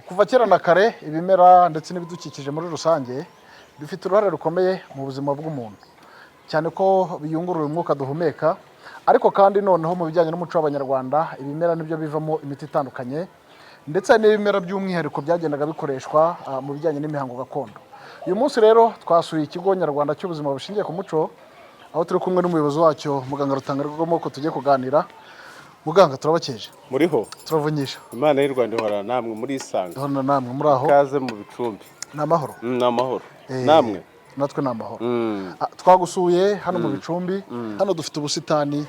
kuva kera na kare ibimera ndetse n'ibidukikije muri rusange bifite uruhare rukomeye mu buzima bw'umuntu, cyane ko biyungurura umwuka duhumeka, ariko kandi noneho mu bijyanye n'umuco w'Abanyarwanda ibimera nibyo bivamo imiti itandukanye, ndetse n'ibimera by'umwihariko byagendaga bikoreshwa mu bijyanye n'imihango gakondo. Uyu munsi rero twasuye ikigo nyarwanda cy'ubuzima bushingiye ku muco, aho turi kumwe n'umuyobozi wacyo Muganga Rutangarwamaboko tugiye kuganira. Muganga turabakeje. Muriho? Turavunyisha. Imana y'u Rwanda ihora namwe muri Isanga. Ihora namwe muri aho. Kaze mu bicumbi. Namahoro. Namahoro. Namwe. Natwe namahoro. Twagusuye hano mu bicumbi. Hano dufite ubusitani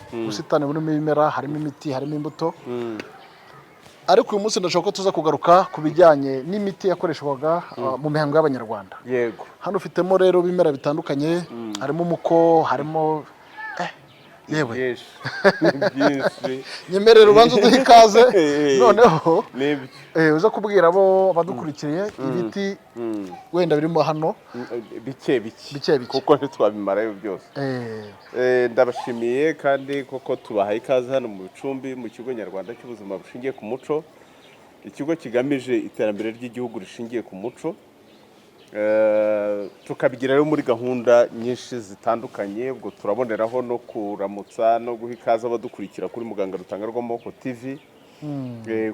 burimo ibimera, harimo imiti, harimo imbuto. Ariko uyu munsi ndashaka ko tuza kugaruka ku bijyanye n'imiti yakoreshwaga mu mihango y'Abanyarwanda. Yego. Hano ufitemo rero ibimera bitandukanye, harimo umuko, harimo yewe byinshi. Nyemerera ubanza uduhe ikaze noneho Nibyo. uza kubwira abo badukurikiye ibiti wenda birimo hano bike kuko ntitwabimarayo byose. Ndabashimiye kandi koko tubahaye ikaze hano mu bicumbi mu kigo nyarwanda cy'ubuzima bushingiye ku muco, ikigo kigamije iterambere ry'igihugu rishingiye ku muco. Tukabigira rero muri gahunda nyinshi zitandukanye, ubwo turaboneraho no kuramutsa no guha ikaze abadukurikira kuri Muganga Rutangarwamaboko TV,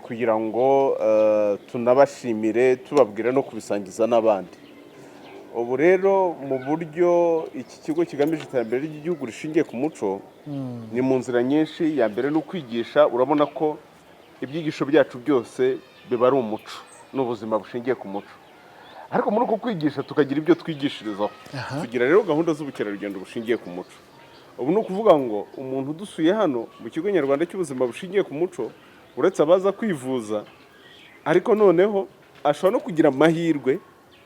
kugira ngo tunabashimire tubabwira no kubisangiza n'abandi. Ubu rero mu buryo iki kigo kigamije iterambere ry'igihugu rishingiye ku muco, ni mu nzira nyinshi. Ya mbere ni ukwigisha. Urabona ko ibyigisho byacu byose biba ari umuco n'ubuzima bushingiye ku muco, ariko muri uko kwigisha tukagira ibyo twigishirizaho. Tugira rero gahunda z'ubukerarugendo bushingiye ku muco. Ubu ni ukuvuga ngo umuntu udusuye hano mu kigo nyarwanda cy'ubuzima bushingiye ku muco, uretse abaza kwivuza, ariko noneho ashobora no kugira amahirwe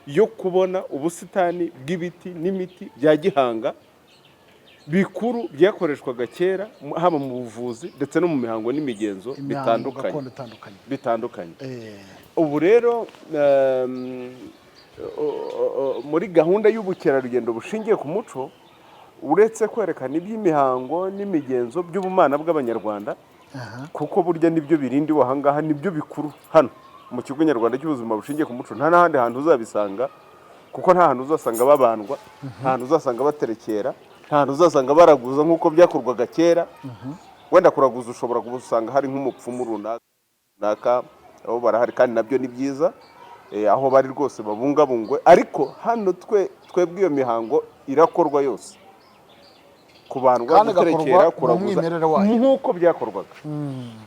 yo kubona ubusitani bw'ibiti n'imiti bya gihanga bikuru byakoreshwaga kera, haba mu buvuzi ndetse no mu mihango n'imigenzo bitandukanye. Ubu rero muri gahunda y'ubukerarugendo bushingiye ku muco, uretse kwerekana iby'imihango n'imigenzo by'ubumana bw'Abanyarwanda, kuko burya nibyo birindiwe aha ngaha, nibyo bikuru hano mu kigo nyarwanda cy'ubuzima bushingiye ku muco. Nta n'ahandi hantu uzabisanga, kuko nta hantu uzasanga babandwa, nta hantu uzasanga baterekera, nta hantu uzasanga baraguza nk'uko byakorwaga kera. Wenda kuraguza ushobora gusanga hari nk'umupfumu runaka, aho barahari kandi nabyo ni byiza, aho bari rwose babungabungwe. Ariko hano twebwe iyo mihango irakorwa yose, kubandwa, guterekera, kuraguza nk'uko byakorwaga,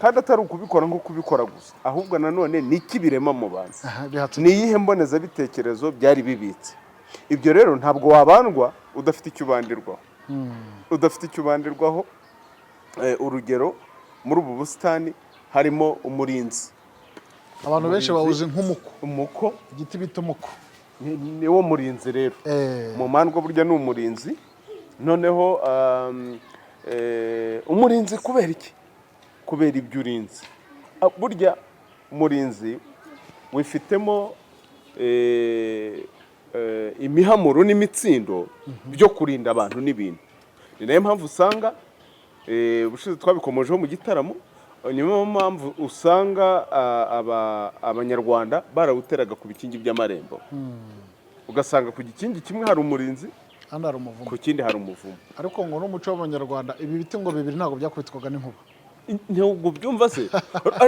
kandi atari ukubikora nko kubikora gusa, ahubwo nanone ni iki birema mu bantu, ni iyihe mbonezabitekerezo byari bibitse. Ibyo rero ntabwo wabandwa udafite icyo ubandirwaho. Urugero, muri ubu busitani harimo umurinzi. Abantu benshi bawuzi umuko, igiti bita umuko, ni wo murinzi rero. Mu mandwa burya ni umurinzi. Noneho umurinzi kubera iki? Kubera ibyo urinzi. Burya umurinzi wifitemo imihamuro n'imitsindo byo kurinda abantu n'ibintu. Ni nayo mpamvu usanga ubushize twabikomojeho mu gitaramo, niyo mpamvu usanga Abanyarwanda barawuteraga ku bikingi by'amarembo. Ugasanga ku gikingi kimwe hari umurinzi, ku kindi hari umuvumo. Ariko ngo n'umuco w'Abanyarwanda ibi biti ngo bibiri ntabwo byakubitwaga n'inkuba. Ntabwo byumva se?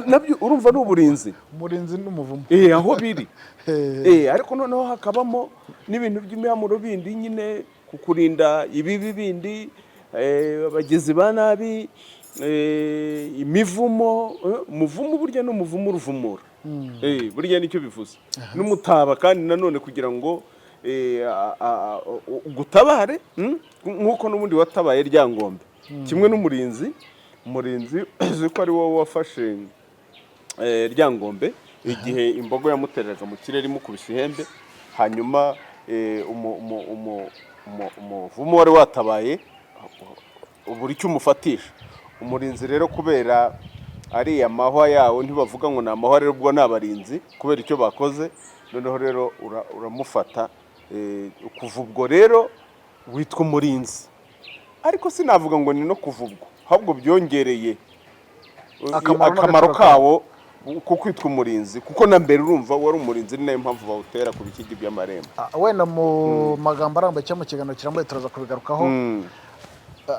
Nabyo urumva n'uburinzi. Umurinzi n'umuvumo. Aho biri. Ariko noneho hakabamo n'ibintu by'imihamuro bindi nyine, kukurinda ibibi bindi, abagizi ba nabi, imivumo. Umuvumo burya n'umuvumo uruvumura. Burya nicyo bivuze. N'umutaba kandi nanone kugira ngo gutabare, nk'uko n'ubundi watabaye Ryangombe. Kimwe n'umurinzi. Umurinzi uzi ko ari wowe wafashe Ryangombe igihe imbogo yamutereraga mu kirere imukubise ihembe, hanyuma umuvumo wari watabaye ubura icyo umufatisha. Umurinzi rero kubera ari amahwa yawo, ntibavuga ngo ni amahwa rero, ubwo ni abarinzi kubera icyo bakoze. Noneho rero uramufata, kuva ubwo rero witwa umurinzi. Ariko sinavuga ngo ni no kuva ubwo, ahubwo byongereye akamaro kawo kuko kwitwa umurinzi kuko na mbere urumva wari umurinzi ni nayo mpamvu bawutera ku bikigi by'amarembo. Wenda mu magambo arambuye cyangwa mu kiganiro kirambuye turaza kubigarukaho.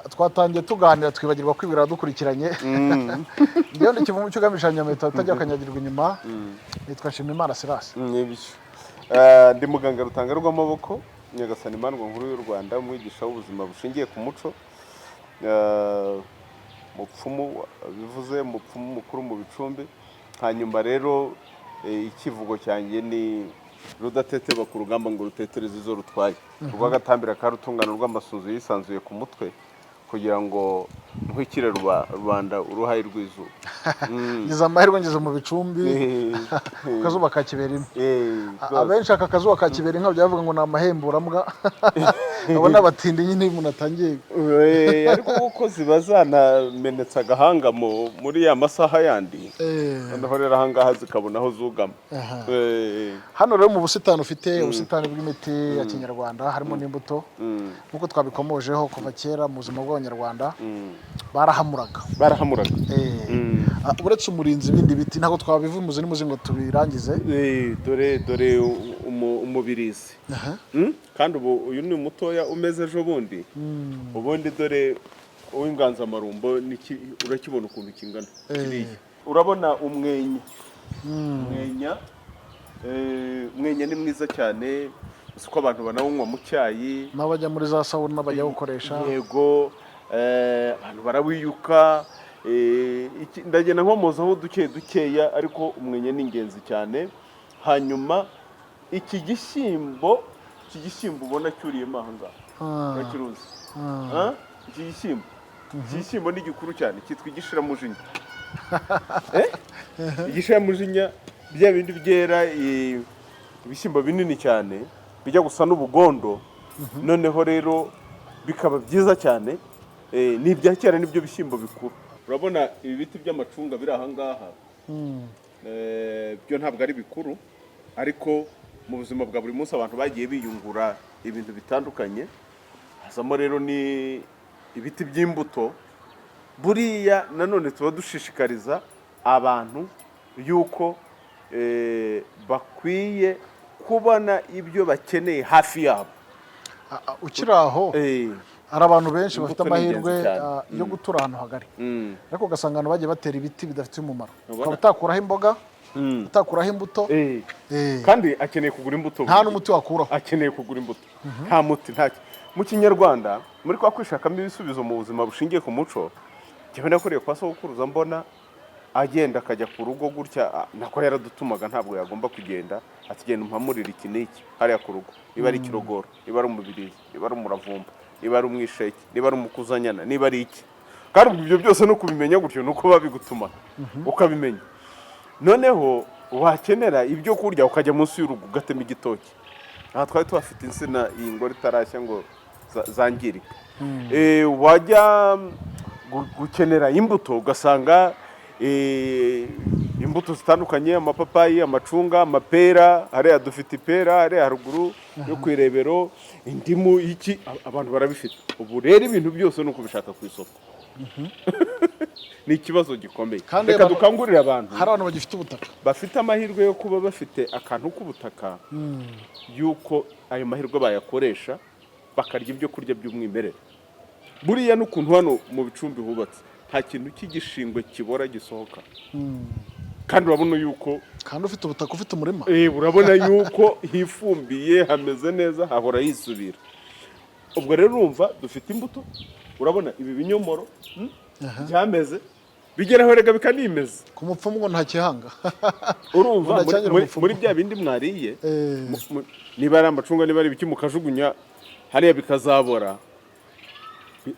Twatangiye tuganira twibagirwa ko ibirara dukurikiranye. Ngewe ndi kivumu cy'ugamije Nyamitwe utajya akanyagirwa inyuma. Nitwa Nshimiyimana Silas. Nibyo. Ndi muganga Rutanga rw'amaboko, Nyagasani Imandwa nkuru y'u Rwanda, umwigisha w'ubuzima bushingiye ku muco. Mupfumu bivuze mupfumu mukuru mu bicumbi. Hanyuma rero ikivugo cyanjye ni rudateterwa ku rugamba ngo rutetereze izo rutwaye. Rwagatambira ka rutungano rw'amasunzu yisanzuye ku mutwe kugira ngo nkwikire rubanda uruhayi rw'izuba. Ngize amahirwe ngeze mu bicumbi akazuba ka kibera imwe. Abenshi aka kazuba ka kibera inka byavuga ngo ni amahemburambwa. Abona abatindi nyine umuntu atangiye. Ariko kuko ziba zanamenetse agahanga muri ya masaha yandi. Noneho rero ahangaha zikabona aho zugama. Hano rero mu busitani ufite ubusitani bw'imiti ya kinyarwanda harimo n'imbuto. Nkuko twabikomojeho kuva kera mu buzima bw'Abanyarwanda barahamuraga. Uretse umurinzi ibindi biti ntabwo twabivuze nimuze ngo tubirangize. Dore umubirizi. Kandi uyu ni umutoya umeze ejo bundi. Ubundi dore uw'inganzamarumbo urakibona ukuntu kingana. Urabona umwenya. Umwenya ni mwiza cyane. Uko abantu banawunywa mu cyayi n'abajya muri za sauna bajya gukoresha. Yego abantu barawiyuka. Ndagenda nkomozaho dukeya ariko umwenya ni ingenzi cyane. Hanyuma iki gishyimbo ubona cyuriyemo aha ngaha urakiruzi. Iki gishyimbo ni gikuru cyane cyitwa igishiramujinya. Igishiramujinya bya bindi byera ibishyimbo binini cyane bijya gusa n'ubugondo. Noneho rero bikaba byiza cyane. Ni ibya kera nibyo bishyimbo bikuru. Urabona ibi biti by'amacunga biri aha ngaha. Byo ntabwo ari bikuru ariko mu buzima bwa buri munsi abantu bagiye biyungura ibintu bitandukanye. Hazamo rero ni ibiti by'imbuto. Buriya nanone tuba dushishikariza abantu yuko bakwiye kubona ibyo bakeneye hafi yabo. Ukiri aho hari abantu benshi bafite amahirwe yo gutura ahantu hagari, ariko ugasanga abantu bagiye batera ibiti bidafite umumaro. Ukaba utakuraho imboga, utakuraho imbuto, kandi akeneye kugura imbuto. Nta n'umuti wakuraho. Akeneye kugura imbuto. Nta muti mu Kinyarwanda muri kwa kwishakamo ibisubizo mu buzima bushingiye ku muco. Njyewe nakoreye kwa sokuruza mbona agenda akajya ku rugo gutya, nako yaradutumaga ntabwo yagomba kugenda. Atigenda umpamurira iki n'iki hariya ku rugo. Niba ari kirogoro, niba ari umubirizi, niba ari umuravumba, niba ari umwisheke, niba ari umukuzanyana, niba ari iki. Kandi ibyo byose no kubimenya gutyo nuko babigutuma ukabimenya. Noneho wakenera ibyo kurya ukajya munsi y'urugo ugatema igitoki. Aha twari tuhafite insina iyi ngo ritarashya ngo zangirika. Wajya gukenera imbuto ugasanga imbuto zitandukanye, amapapayi, amacunga, amapera. Hariya dufite ipera hariya haruguru yo kwirebero, indimu, iki abantu barabifite. Ubu rero ibintu byose nuko bishaka ku isoko. Ni ikibazo gikomeye. Reka dukangurira abantu. Hari abantu bagifite ubutaka bafite amahirwe yo kuba bafite akantu k'ubutaka, yuko ayo mahirwe bayakoresha bakarya ibyo kurya by'umwimerere. Buriya n'ukuntu hano mu bicumbi hubatse nta kintu cy'igishingwe kibora gisohoka. Kandi urabona yuko kandi ufite ubutaka ufite umurima. Urabona yuko hifumbiye hameze neza hahora yisubira. Ubwo rero urumva dufite imbuto. Urabona ibi binyomoro byameze bigeraho rega bikanimeza ku mupfumu ngo nta kihanga. Urumva muri bya bindi mwariye niba ari amacunga niba ari ibiki mukajugunya hariya bikazabora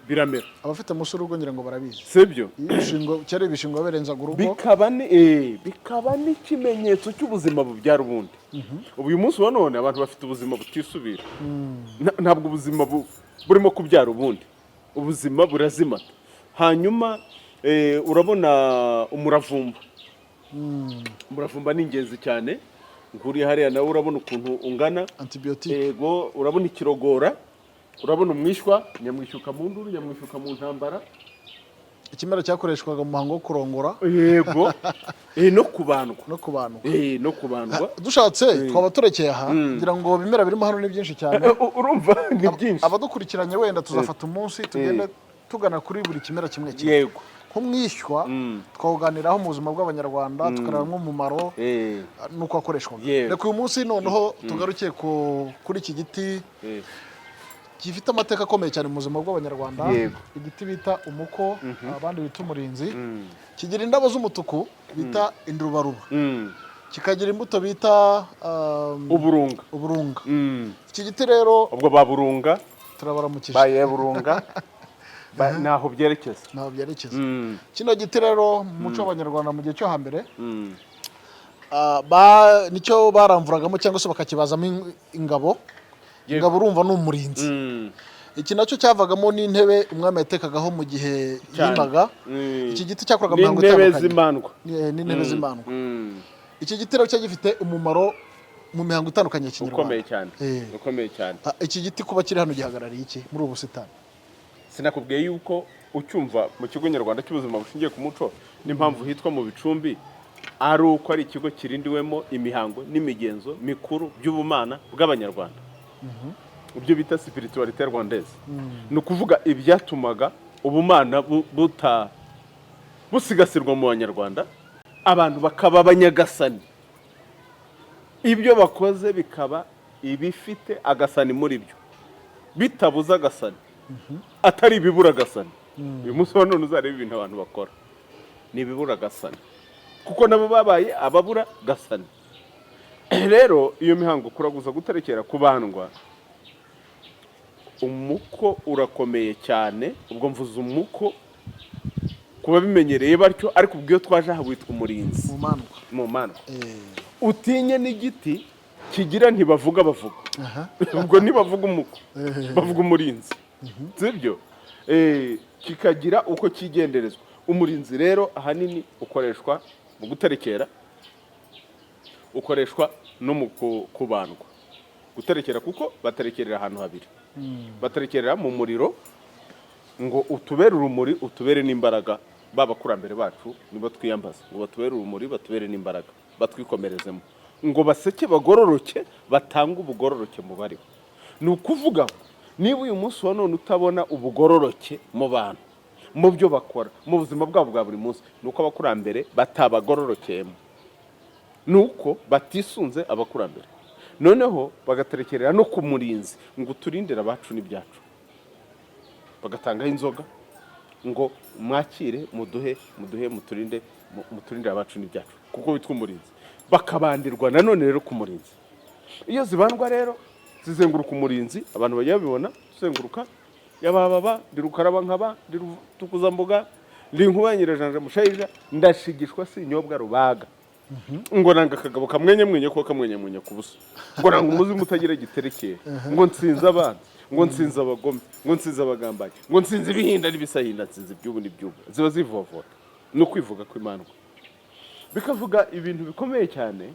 biramera. Abafite musi urugo ngira ngo barabizi. Sibyo? Ibishingo cyari ibishingo berenza urugo. Bikaba ni ikimenyetso cy'ubuzima bubyara ubundi. Ubu uyu munsi wa none abantu bafite ubuzima butisubira. Ntabwo ubuzima burimo kubyara ubundi. Ubuzima burazimata. Hanyuma urabona umuravumba. Umuravumba ni ingenzi cyane. Nguriye hariya nawe urabona ukuntu ungana. Antibiotique. Yego, urabona ikirogora. Urabona umwishwa, nyamwishyuka mu nduru, nyamwishyuka mu ntambara. ikimera cyakoreshwaga mu muhango wo kurongora yego no kubandwa no kubandwa no kubandwa dushatse twaba turekeye aha kugira ngo bimera birimo hano ni byinshi cyane urumva ni byinshi abadukurikiranye wenda tuzafata umunsi tugenda tugana kuri buri kimera kimwe kimwe yego nk'umwishywa twawuganiraho mu buzima bw'abanyarwanda tukareba umumaro n'uko wakoreshwaga reka uyu munsi noneho tugarukiye kuri iki giti gifite amateka akomeye cyane mu buzima bw'abanyarwanda igiti bita umuko abandi bita umurinzi kigira indabo z'umutuku bita indurubaruba kikagira imbuto bita uburunga iki giti rero ubwo baburunga turabaramukije bayeburunga naho byerekeza kino giti rero mu muco w'abanyarwanda mu gihe cyo hambere nicyo baramvuragamo cyangwa se bakakibazamo ingabo urumva ni umurinzi iki nacyo cyavagamo n'intebe umwami yatekagaho mu gihe yimaga iki giti cyakoraga mu mihango itandukanye n'intebe z'imandwa iki giti rero cyari gifite umumaro mu mihango itandukanye ya kinyarwanda ukomeye cyane iki giti kuba kiri hano gihagarariye iki muri ubu busitani sinakubwiye yuko ucyumva mu kigo nyarwanda cy'ubuzima bushingiye ku muco n'impamvu hitwa mu bicumbi ari uko ari ikigo kirindiwemo imihango n'imigenzo mikuru by'ubumana bw'abanyarwanda ibyo bita spiritualité rwandaise ni ukuvuga ibyatumaga ubumana busigasirwa mu banyarwanda abantu bakaba abanyagasani ibyo bakoze bikaba ibifite agasani muri byo bitabuza agasani atari ibibura agasani uyu munsi wa none uzareba ibintu abantu bakora ni ibibura agasani kuko nabo babaye ababura gasani rero iyo mihango kuraguza guterekera kubandwa umuko urakomeye cyane ubwo mvuze umuko kuba bimenyereye batyo ariko ubwo iyo twaje aha witwa umurinzi mu mandwa utinye n'igiti kigira ntibavuga bavuga ubwo ntibavuga umuko bavuga umurinzi sibyo kikagira uko kigenderezwa umurinzi rero ahanini ukoreshwa mu guterekera ukoreshwa no mu kubandwa guterekera kuko baterekerera ahantu habiri baterekerera mu muriro ngo utubere urumuri utubere n'imbaraga babakurambere bacu nibo twiyambaza ngo batubere urumuri batubere n'imbaraga batwikomerezemo ngo baseke bagororoke batanga ubugororoke mu bariho ni ukuvuga niba uyu munsi wa none utabona ubugororoke mu bantu mu byo bakora mu buzima bwabo bwa buri munsi ni uko abakurambere batabagororokeyemo ni uko batisunze abakurambere noneho bagaterekerera no ku murinzi ngo turindire abacu n'ibyacu bagatangaho inzoga ngo mwakire muduhe muturinde abacu n'ibyacu kuko witwa umurinzi bakabandirwa nanone rero ku murinzi iyo zibandwa rero zizenguruka umurinzi abantu bajya babibona zizenguruka yabababa ndi rukaraba nkaba ndi rutukuzambuga ndi nkuba nyirajanja mushayija ndashigishwa sinyobwa rubaga ngo nanga akagabo kamwenye ko kamwenye ku buso ngo nanga umuzimu utagira giterekeye ngo nsinze abana ngo nsinze abagome ngo nsinze abagambanyi ngo nsinze ibihinda n'ibisahinda nsinze ibyubu n'ibyubu ziba zivovota no kwivuga kw'Imana bikavuga ibintu bikomeye cyane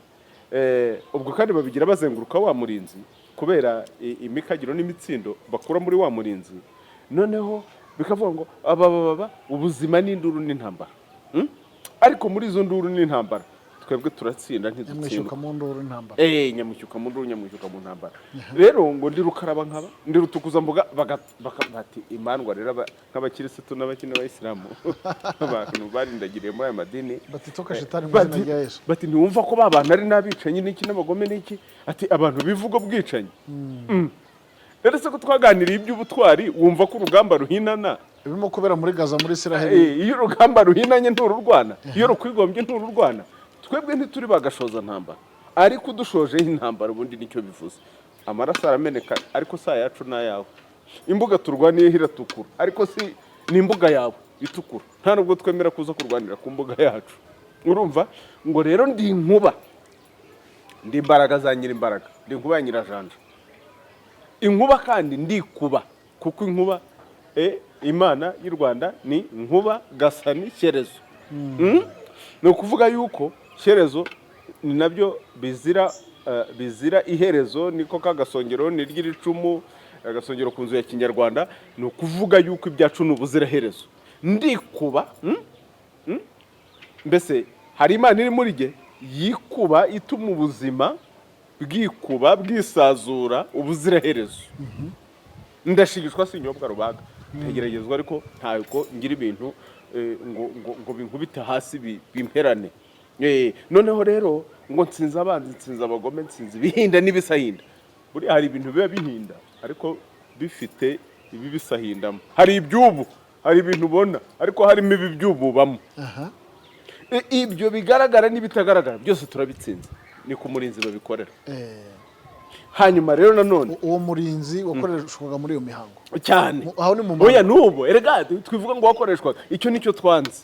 ubwo kandi babigira bazenguruka wa murinzi kubera imikagiro n'imitsindo bakura muri wa murinzi noneho bikavuga ngo ababa ubuzima n'induru n'intambara ariko muri izo nduru n'intambara twebwe turatsinda ntidutsinda nyamushyuka mu nduru nyamushyuka mu ntambara rero ngo ndi rukaraba nkaba ndi rutukuzambuga bati imandwa rero nk'abakirisitu n'abakina b'abayisilamu abantu barindagiriye muri aya madini bati ntiwumva ko ba bantu ari n'abicanyi n'iki n'abagome n'iki ati abantu bivuga ubwicanyi rero se ko twaganiriye iby'ubutwari wumva ko urugamba ruhinana birimo kubera muri Gaza muri Isiraheli iyo urugamba ruhinanye ntururwana iyo rukwigombye ntururwana twebwe ntituri bagashoza ntambara ariko udushojeho intambara ubundi nicyo bivuze amaraso arameneka ariko sa yacu n'ayawe imbuga turwaniye iratukura ariko si ni imbuga yawe itukura nta nubwo twemera kuza kurwanira ku mbuga yacu urumva ngo rero ndi inkuba ndi imbaraga za nyirimbaraga ndi inkuba ya nyirajanja inkuba kandi ndikuba kuko inkuba Imana y'u Rwanda ni nkuba gasani shyerezo ni ukuvuga yuko shyerezo ni nabyo bizira iherezo niko kagasongero ni ry'iricumu agasongero ku nzu ya kinyarwanda ni ukuvuga yuko ibyacu ni ubuziraherezo ndikuba mbese hari imana iri muri jye yikuba ituma ubuzima bwikuba bwisazura ubuziraherezo ndashigishwa sinyobwa rubaga ntegeragezwa ariko ntabwo ngira ibintu ngo binkubite hasi bimperane noneho rero ngo nsinze abanzi nsinze abagome nsinze ibihinda n'ibisahinda buriya hari ibintu biba bihinda ariko bifite ibi bisahindamo hari ibyubu hari ibintu ubona ariko harimo ibi byububamo ibyo bigaragara n'ibitagaragara byose turabitsinze ni ku murinzi babikorera hanyuma rero nanone uwo murinzi wakoreshwaga muri iyo mihango cyane aho ni mu oya nubo erega twivuga ngo wakoreshwaga icyo nicyo twanze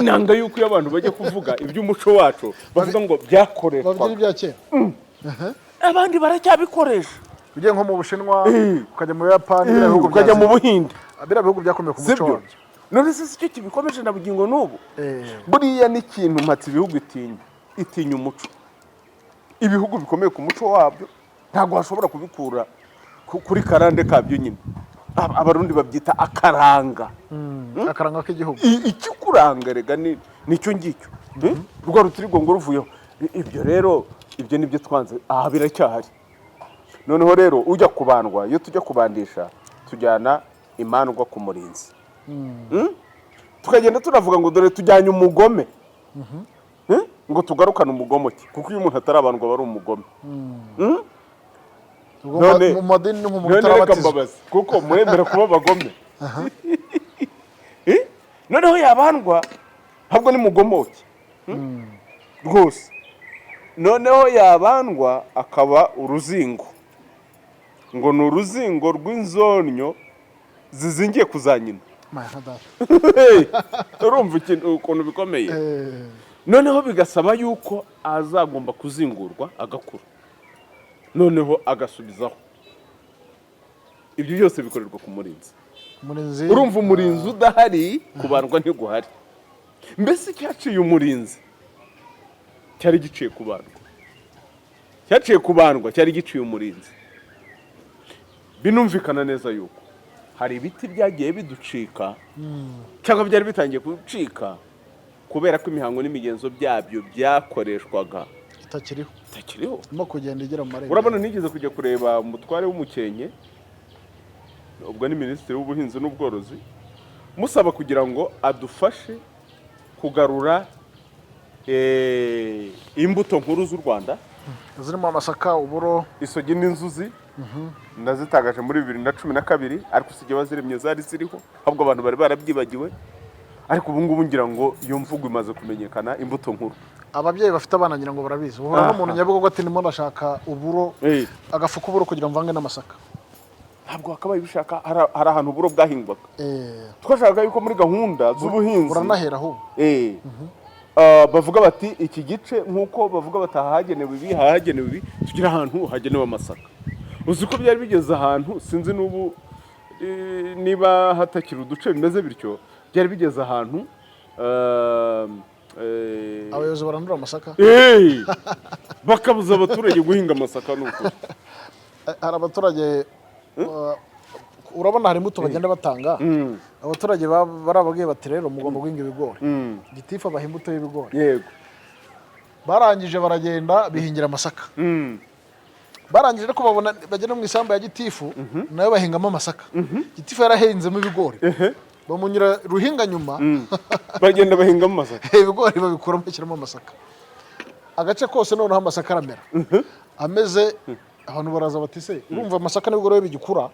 nanga yuko iyo abantu bajya kuvuga iby'umuco wacu bavuga ngo byakoreshwaga babyiri bya kera abandi baracyabikoresha ugiye nko mu Bushinwa ukajya mu Buyapani ukajya mu Buhinde biriya bihugu byakomeye ku muco wabyo none se icyo kibikomeje na bugingo n'ubu buriya n'ikintu mpatse ibihugu itinya umuco ibihugu bikomeye ku muco wabyo ntabwo washobora kubikura kuri karande kabyo nyine abarundi babyita akaranga akaranga k'igihugu ikikuranga rega nicyo ngicyo rwa rutirigongo ruvuyeho ibyo rero ibyo nibyo twanze aha biracyahari noneho rero ujya kubandwa iyo tujya kubandisha tujyana imandwa ku murinzi tukagenda tunavuga ngo dore tujyanye umugome ngo tugarukane umugomoke kuko iyo umuntu atarabandwa aba ari umugome mu madini ni nk'umuntu utarabatizwa kuko muremera kuba abagome noneho yabandwa ahubwo ni mugomoke rwose noneho yabandwa akaba uruzingo ngo ni uruzingo rw'inzonnyo zizingiye kuzanyina urumva ukuntu bikomeye noneho bigasaba yuko azagomba kuzingurwa agakura noneho agasubizaho ibyo byose bikorerwa ku murinzi urumva umurinzi udahari kubandwa ntiguhari mbese icyaciye umurinzi cyari giciye kubandwa cyari giciye umurinzi binumvikana neza yuko hari ibiti byagiye biducika cyangwa byari bitangiye gucika kubera ko imihango n'imigenzo byabyo byakoreshwaga itakiriho no kugenda igera mu marembo urabona nigeze kujya kureba umutware w'umukenke ubwo ni minisitiri w'ubuhinzi n'ubworozi musaba kugira ngo adufashe kugarura imbuto nkuru z'u Rwanda zirimo amasaka uburo isogi n'inzuzi nazitagaje muri 2012 ariko usige baziremye zari ziriho ahubwo abantu bari barabyibagiwe ariko ubu ngubu ngira ngo iyo mvugo imaze kumenyekana imbuto nkuru ababyeyi bafite abana ngira ngo barabizi uhura n'umuntu nyabugogo ati ndimo ndashaka uburo agafuka uburo kugira mvange n'amasaka ntabwo akabaye bishaka hari ahantu uburo bwahingwaga twashaka yuko muri gahunda z'ubuhinzi buranahera ahubwo bavuga bati iki gice nk'uko bavuga batahagenewe ibi tugira ahantu hagenewe amasaka uzi ko byari bigeze ahantu sinzi n'ubu niba hatakira uduce bimeze bityo byari bigeze ahantu abayobozi barandura amasaka bakabuza abaturage guhinga amasaka n'ukuri hari abaturage urabona hari imbuto bagenda batanga abaturage barababwiye bati rero mugomba guhinga ibigori gitifu abaha imbuto y'ibigori yego barangije baragenda bihingira amasaka barangije ko babona bagenda mu isambu ya gitifu nayo bahingamo amasaka gitifu yarahinzemo ibigori bamunyura ruhinga nyuma bagenda bahingamo amasaka ibigori babikuramo bashyiramo amasaka agace kose noneho amasaka aramera ameze abantu baraza bati se urumva amasaka n'ibigori bigikura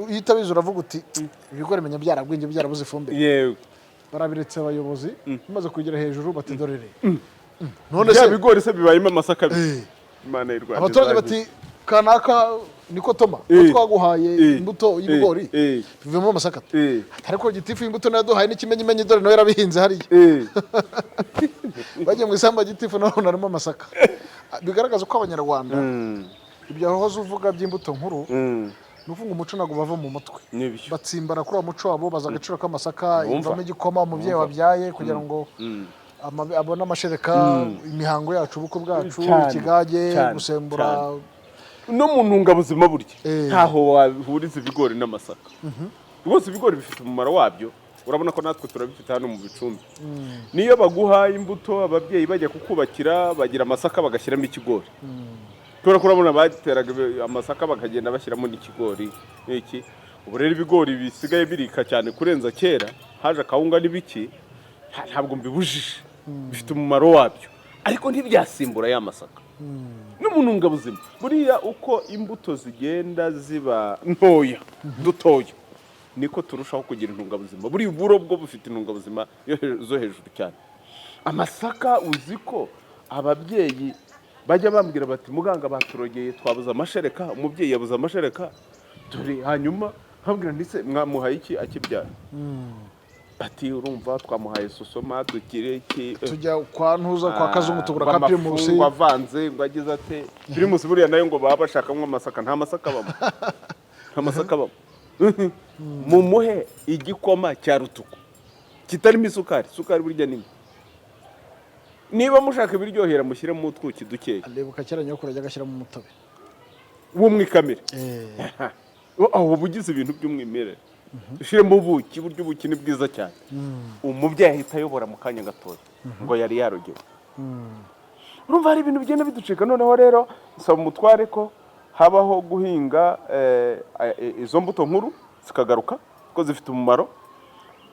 uhita biza uravuga uti ibigori menya byaragwinge byarabuze ifumbire yego barabiretse abayobozi bamaze kugera hejuru bati dorere none se ibigori se bibayemo amasaka Imana y'u Rwanda abaturage bati kanaka niko toma twaguhaye imbuto y'ibigori bivemo amasaka ariko gitifu imbuto naduhaye n'ikimenyimenyi dore no yarabihinze hariya bagiye mu isamba gitifu naho narimo amasaka bigaragaza ko abanyarwanda ibyo aho uvuga by'imbuto nkuru nuvuga umuco nago bava mu mutwe batsimbara kuri uwo muco wabo baza agaciro k'amasaka imvamo igikoma umubyeyi wabyaye kugira ngo abone amashereka imihango yacu ubukwe bwacu ikigage gusembura no mu ntungabuzima burya ntaho wahuriza ibigori n'amasaka rwose ibigori bifite umumaro wabyo, urabona ko natwe turabifite hano mu bicumbi. Niyo baguha imbuto ababyeyi bajya kukubakira bagira amasaka bagashyiramo ikigori, kubera ko urabona bateraga amasaka bakagenda bashyiramo n'ikigori n'iki. Ubu rero ibigori bisigaye birika cyane kurenza kera, haje akawunga n'ibiki, ntabwo mbibujije, bifite umumaro wabyo, ariko ntibyasimbura ya masaka. No mu ntungabuzima buriya uko imbuto zigenda ziba ntoya dutoya, niko turushaho kugira intungabuzima. Buriya uburo bwo bufite intungabuzima zo hejuru cyane. Amasaka uzi ko ababyeyi bajya bambwira bati muganga baturogeye twabuze amashereka, umubyeyi yabuze amashereka, dore hanyuma nkabwira ndetse mwamuhaye iki akibyara? Ati urumva twamuhaye sosoma dukire iki, tujya kwa ntuza kwa kazungu tugura ka primus wavanze ngo agize ate primus. Buriya nayo ngo baba bashakamo amasaka, nta masaka bamo, nta masaka bamo. Mumuhe igikoma cya rutuku kitarimo isukari, isukari burya nini. Niba mushaka ibiryohera mushyiremo utwuki dukeya. Alebuka kera nyoko rajya gashyira mu mutobe w'umwikamire. Aho bugize ibintu by'umwimerere. Ushiremo ubuki, buryo ubuki ni bwiza cyane. Umubyeyi ahita ayobora mu kanya gatoya ngo yari yarogewe. Urumva hari ibintu bigenda biducika. Noneho rero nsaba umutware ko habaho guhinga izo mbuto nkuru zikagaruka ko zifite umumaro,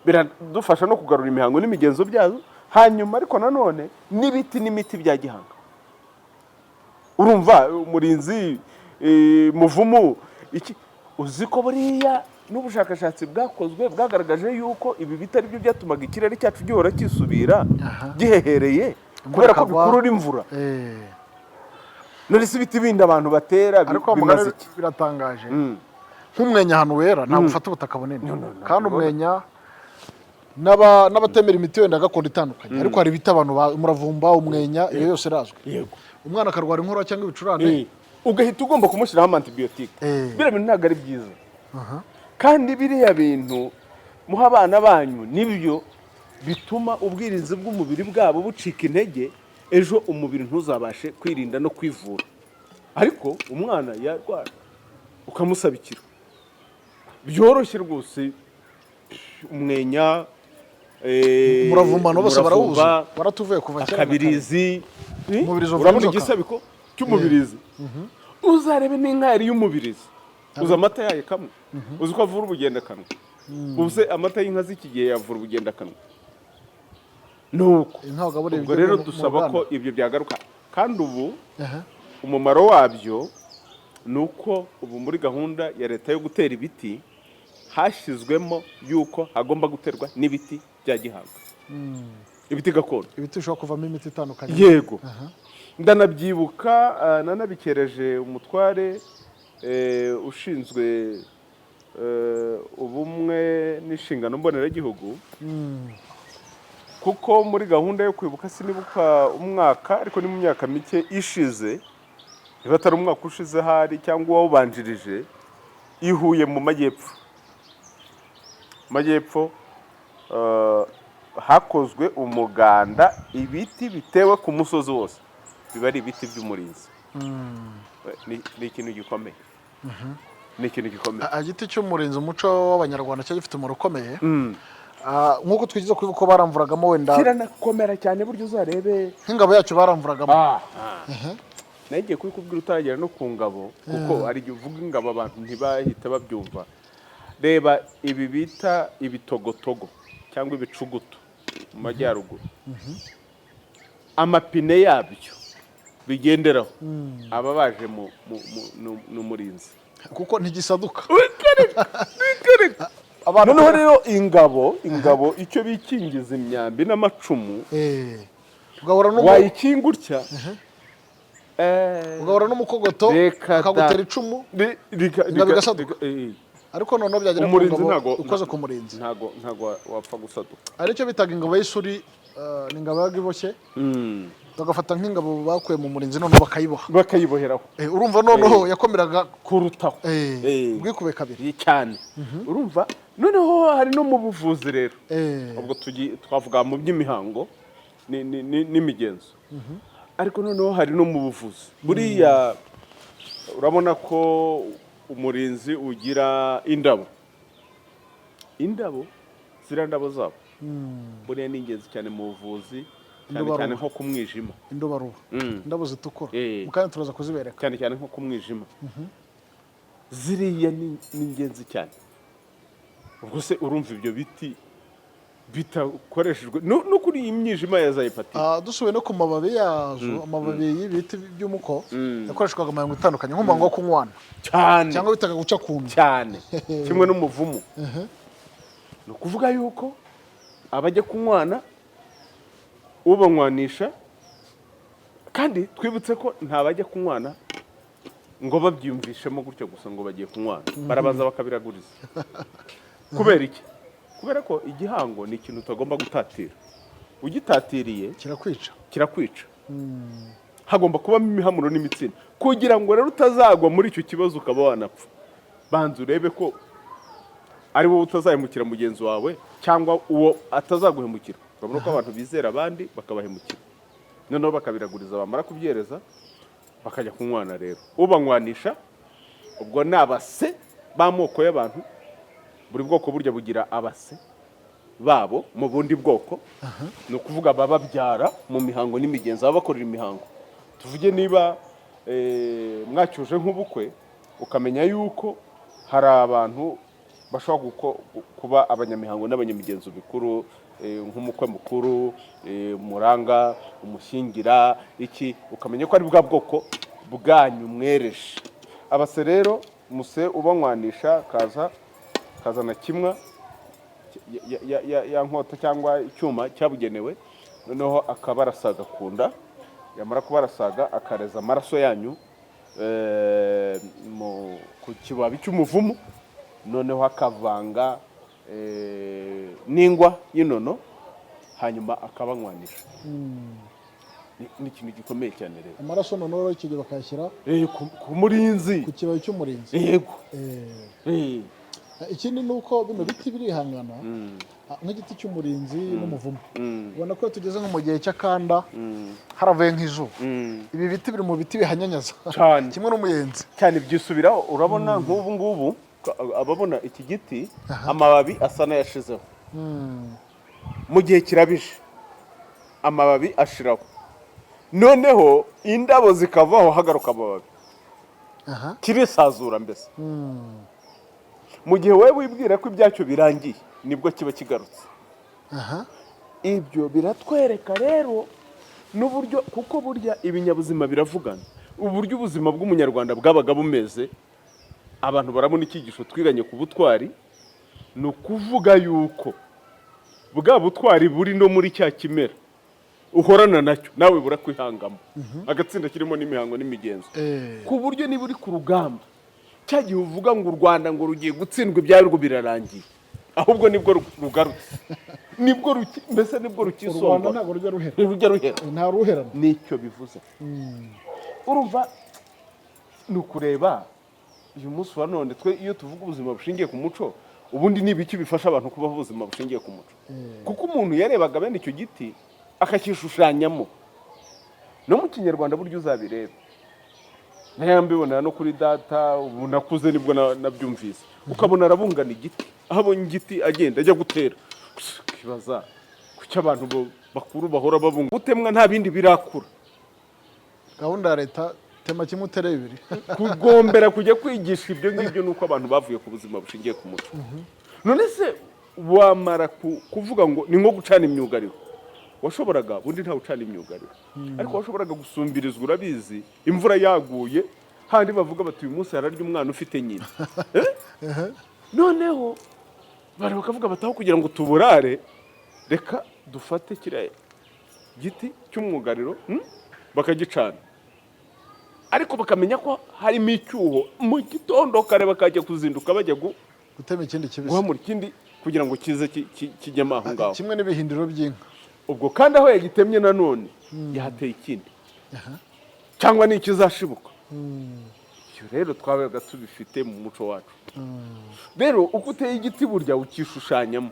biradufasha no kugarura imihango n'imigenzo byazo. Hanyuma ariko nanone n'ibiti n'imiti bya gihanga. Urumva umurinzi, muvumu iki, uzi ko buriya n'ubushakashatsi bwakozwe bwagaragaje yuko ibi bitari byo byatumaga ikirere cyacu gihora kisubira gihehereye, kubera ko bikurura imvura. None se ibiti bindi abantu batera bimaze iki? Biratangaje. Nk'umwenya ahantu wera ntabwo ufata ubutaka bunini, kandi umwenya n'abatemera imiti wenda gakondo itandukanye, ariko hari ibiti abantu umuravumba, umwenya, iyo yose irazwi. Yego. Umwana akarwara inkorora cyangwa ibicurane, ugahita ugomba kumushyiraho antibiyotike. Biriya bintu ntabwo ari byiza. Kandi biriya bintu muha abana banyu nibyo bituma ubwirinzi bw'umubiri bwabo bucika intege, ejo umubiri ntuzabashe kwirinda no kwivura. Ariko umwana yarwara ukamusabikira byoroshye rwose. Umwenya, umuravumba no bose barawuzi, baratuvuye kuva kera. Akabirizi, urabona igisabiko cy'umubirizi. Uzarebe n'inka yari y'umubirizi, uzi amata yayo kamwe, uzi ko avura ubugendakanwa. Ubuze amata y'inka z'iki gihe yavura ubugendakanwa. Nuko ubwo rero dusaba ko ibyo byagaruka. Kandi ubu umumaro wabyo ni uko ubu muri gahunda ya leta yo gutera ibiti hashyizwemo yuko hagomba guterwa n'ibiti bya gihanga, ibiti gakondo, ibiti bishobora kuvamo imiti itandukanye. Yego. Ndanabyibuka, nanabikereje umutware ushinzwe ubumwe n'inshingano mboneragihugu, kuko muri gahunda yo kwibuka sinibuka umwaka, ariko ni mu myaka mike ishize, niba atari umwaka ushize hari cyangwa uwawubanjirije, ihuye mu majyepfo hakozwe umuganda, ibiti bitewe ku musozi wose biba ari ibiti by'umurinzi. Ni ikintu gikomeye. Ni ikintu gikomeye. Igiti cy'umurinzi, umuco w'abanyarwanda cyari gifite umumaro ukomeye. Nk'uko twigize kwibuka ko baramvuragamo, wenda kiranakomera cyane, buryo uzarebe nk'ingabo yacu baramvuragamo. Nagiye kubikubwira utaragera no ku ngabo, kuko ari igihe uvuga ingabo abantu ntibahita babyumva. Reba ibi bita ibitogotogo cyangwa ibicugutu mu majyaruguru, amapine yabyo bigenderaho aba baje n'umurinzi, kuko ntigisaduka. Noneho rero ingabo icyo bikingiza imyambi n'amacumu, wayikinga utya, ugahora n'umukogoto akagutera icumu bigasaduka. Ariko noneho byagera ku ngabo ukoze ku murinzi ntago wapfa gusaduka. Aricyo bitaga ingabo y'isuri, ni ingabo yaga iboshye, bagafata nk'ingabo bakuye mu murinzi noneho bakayiboheraho. Urumva noneho yakomeraga kurutaho, bwikube kabiri cyane. Urumva noneho hari no mu buvuzi rero, ubwo twavuga mu by'imihango n'imigenzo, ariko noneho hari no mu buvuzi. Buriya urabona ko umurinzi ugira indabo, indabo ziriya ndabo zabo buriya ni ingenzi cyane mu buvuzi cyane cyane nko ku mwijima. Indobaruba indabo zitukura Eh. kandi turaza kuzibereka cyane cyane nko ku mwijima. Ziriya ni ingenzi cyane. Ubwo se urumva ibyo biti bitakoreshejwe no kuri iyi mwijima ya za hepatite. dusubiye no ku mababi yazo amababi y'ibiti by'umuko yakoreshwaga mu mihango itandukanye nk'umuhango wo kunywana cyane cyangwa bitaga guca ku nda cyane kimwe n'umuvumu. Ni ukuvuga yuko abajya kunywana ubanywanisha, kandi twibutse ko nta bajya kunywana ngo babyiyumvishemo gutyo gusa ngo bagiye kunywana, barabanza bakabiraguriza. Kubera iki? Kubera ko igihango ni ikintu utagomba gutatira. Ugitatiriye kirakwica. Hagomba kubamo imihamuro n'imitsina kugira ngo rero utazagwa muri icyo kibazo ukaba wanapfa. Banza urebe ko ari wowe utazahemukira mugenzi wawe cyangwa uwo atazaguhemukira. Urabona ko abantu bizera abandi bakabahemukira, noneho bakabiraguriza, bamara kubyereza bakajya kunywana. Rero ubanywanisha ubwo ni abase b'amoko y'abantu. Buri bwoko burya bugira abase babo mu bundi bwoko. Ni ukuvuga bababyara mu mihango n'imigenzo, baba bakorera imihango. Tuvuge niba mwacyuje nk'ubukwe, ukamenya yuko hari abantu bashobora kuba abanyamihango n'abanyamigenzo bikuru, nk'umukwe mukuru, muranga, umushyingira, iki, ukamenya ko ari bwa bwoko bwanyu mwereje. Abase rero muse ubanywanisha kazana kimwa ya nkota cyangwa icyuma cyabugenewe, noneho akabarasaga ku nda. Yamara kubarasaga akareza amaraso yanyu ku kibabi cy'umuvumu, noneho akavanga n'ingwa y'inono, hanyuma akabanywanisha. Ni ikintu gikomeye cyane rero. Amaraso noneho icyo gihe bakayashyira ku murinzi, ku kibabi cy'umurinzi. Yego. Ikindi ni uko bino biti birihangana nk'igiti cy'umurinzi n'umuvumu. Ubona ko tugeze nko mu gihe cy'akanda haravuye nk'izuba. Ibi biti biri mu biti bihanyanyaza kimwe n'umuyenzi cyane, byisubiraho. Urabona nk'ubu ngubu ababona iki giti amababi asa n'ayashizeho. Mu gihe kirabije amababi ashiraho, noneho indabo zikavaho hagaruka amababi. Kirisazura mbese. Mu gihe wowe wibwira ko ibyacyo birangiye nibwo kiba kigarutse. Ibyo biratwereka rero n'uburyo, kuko burya ibinyabuzima biravugana. Uburyo ubuzima bw'umunyarwanda bwabaga bumeze, abantu barabona icyigisho twiganye ku butwari, ni ukuvuga yuko bwa butwari buri no muri cya kimera uhorana nacyo nawe burakwihangamo. Agatsinda kirimo n'imihango n'imigenzo, ku buryo niba uri ku rugamba cyagiye uvuga ngo u Rwanda ngo rugiye gutsindwa ibyarwo birarangiye, ahubwo nibwo rugarutse, mbese nibwo rukisonga. U Rwanda ntabwo rujya ruhera nta ruherana. Nicyo bivuze. Urumva ni ukureba uyu munsi wa none, twe iyo tuvuga ubuzima bushingiye ku muco, ubundi ni ibiki bifasha abantu kubaho ubuzima bushingiye ku muco? Kuko umuntu yarebaga bene icyo giti akakishushanyamo. No mu Kinyarwanda buryo uzabireba, mbibona no kuri data, ubu nakuze nibwo nabyumvise. Ukabona arabungana igiti, aho abonye igiti agenda ajya gutera. Kibaza kuki abantu bakuru bahora babunga gutemwa nta bindi birakura. Gahunda ya leta tema kimwe utere bibiri. Kugombera kujya kwigisha ibyo ngibyo nuko abantu bavuye ku buzima bushingiye ku muco. None se wamara kuvuga ngo ni nko gucana imyugariro. Washoboraga bundi nta ucana imyugariro, ariko washoboraga gusumbirizwa. Urabizi imvura yaguye handi bavuga bati uyu munsi hararya umwana ufite nyina. Noneho bari bakavuga bataho kugira ngo tuburare, reka dufate kiriya giti cy'umwugariro bakagicana. Ariko bakamenya ko harimo icyuho, mu gitondo kare bakajya kuzinduka bajya gutema ikindi kibisi, guhamura ikindi kugira ngo kize kijyemo aho ngaho, kimwe n'ibihindiro by'inka. Ubwo kandi aho yagitemye nanone yahateye ikindi, cyangwa ni ikizashibuka. Ibyo rero twabaga tubifite mu muco wacu. Rero uko uteye igiti burya ukishushanyamo.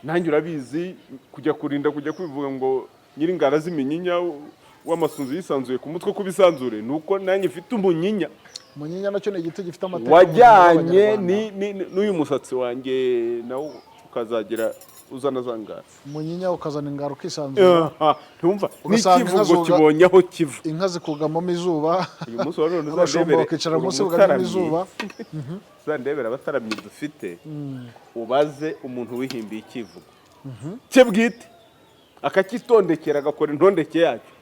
Nanjye urabizi kujya kwivuga ngo Nyiringara z'iminyinya w'amasunzu yisanzuye ku mutwe kubisanzure, nuko nanjye mfite umunyinya umunyinya nacyo ni igiti gifite amateka wajyanye n'uyu musatsi wanjye nawo ukazagira uzana zangara umunyinya ukazana ingaro ukisanzura ntumva n'ikivugo kibonye aho kiva inka zikugamamo izuba uyu munsi wa none abashumba bakicara munsi bugamamo izuba uzandebera abataramyi dufite ubaze umuntu wihimbiye ikivugo cye bwite akakitondekera agakora intondeke yacyo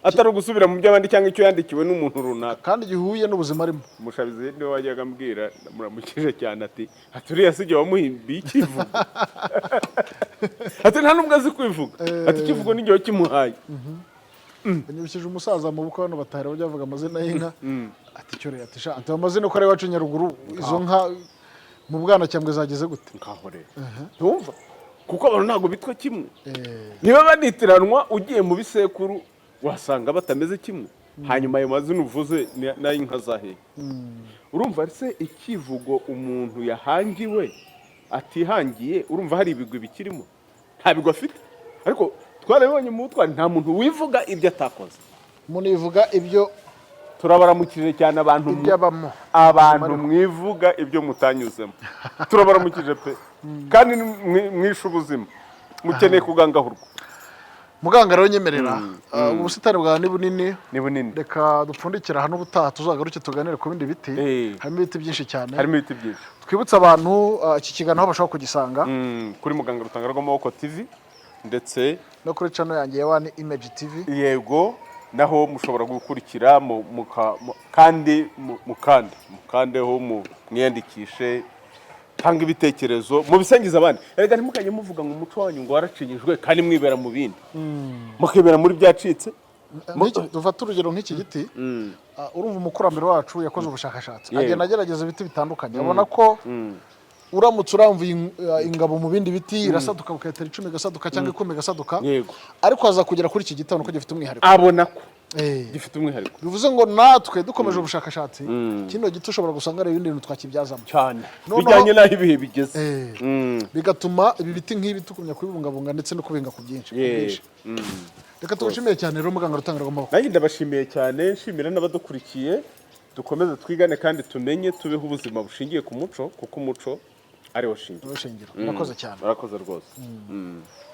atari ugusubira mu by'abandi cyangwa icyo yandikiwe n'umuntu runaka kandi gihuye n'ubuzima arimo. Umushabizi niwe wajyaga ambwira muramukije cyane ati uriya si jye wamuhimbiye ikivugo ati nta n'ubwo azi kwivuga ati ikivugo ni jyewe kimuhaye. Banyibukije umusaza mu bukwe hano batahira bajya bavuga amazina y'inka ati cyo rero ati amazina uko ari iwacu Nyaruguru izo nka mu Bwanacyambwe zageze gute ngaho rero ntumva kuko abantu ntabwo bitwa kimwe niba banitiranwa ugiye mu bisekuru wasanga batameze kimwe hanyuma ayo mazina uvuze n'ay'inka zahiye urumva se ikivugo umuntu yahangiwe atihangiye urumva hari ibigwi bikirimo nta bigwi afite ariko twarabibonye mu butwari nta muntu wivuga ibyo atakoze umuntu yivuga ibyo turabaramukije cyane abantu mwivuga ibyo mutanyuzemo turabaramukije pe kandi mwishe ubuzima mukeneye kugangahurwa muganga rero nyemerera ubusitani bwawe ni bunini reka dupfundikira hano ubutaha tuzagaruke tuganire ku bindi biti harimo ibiti byinshi cyane twibutse abantu iki kiganiro aho bashobora kugisanga kuri muganga rutanga rw'amaboko TV ndetse no kuri channel yanjye ya One Image TV yego naho mushobora gukurikira kandi mukandeho mwiyandikishe tanga ibitekerezo mu bisangiza abandi erega ntimukajye muvuga ngo umuco wanyu ngo waracinyijwe kandi mwibera mu bindi mukibera muri byacitse dufata urugero nk'iki giti urumva umukurambere wacu yakoze ubushakashatsi agenda agerageza ibiti bitandukanye abona ko uramutse uramvuye ingabo mu bindi biti irasaduka ukayatera 10 gasaduka cyangwa 10 gasaduka ariko haza kugera kuri iki gitabo nuko gifite umwihariko abona ko gifite umwihariko bivuze ngo natwe dukomeje ubushakashatsi kino giti ushobora gusanga ari ibindi bintu twakibyazamo cyane bijyanye naho ibihe bigeze bigatuma ibi biti nk'ibi tukumya kubibungabunga ndetse no kubinga ku byinshi reka tugushimiye cyane rero muganga rutanga rw'amaboko nanjye ndabashimiye cyane nshimira n'abadukurikiye dukomeze twigane kandi tumenye tubeho ubuzima bushingiye ku muco kuko umuco ariwo shingiro murakoze cyane murakoze rwose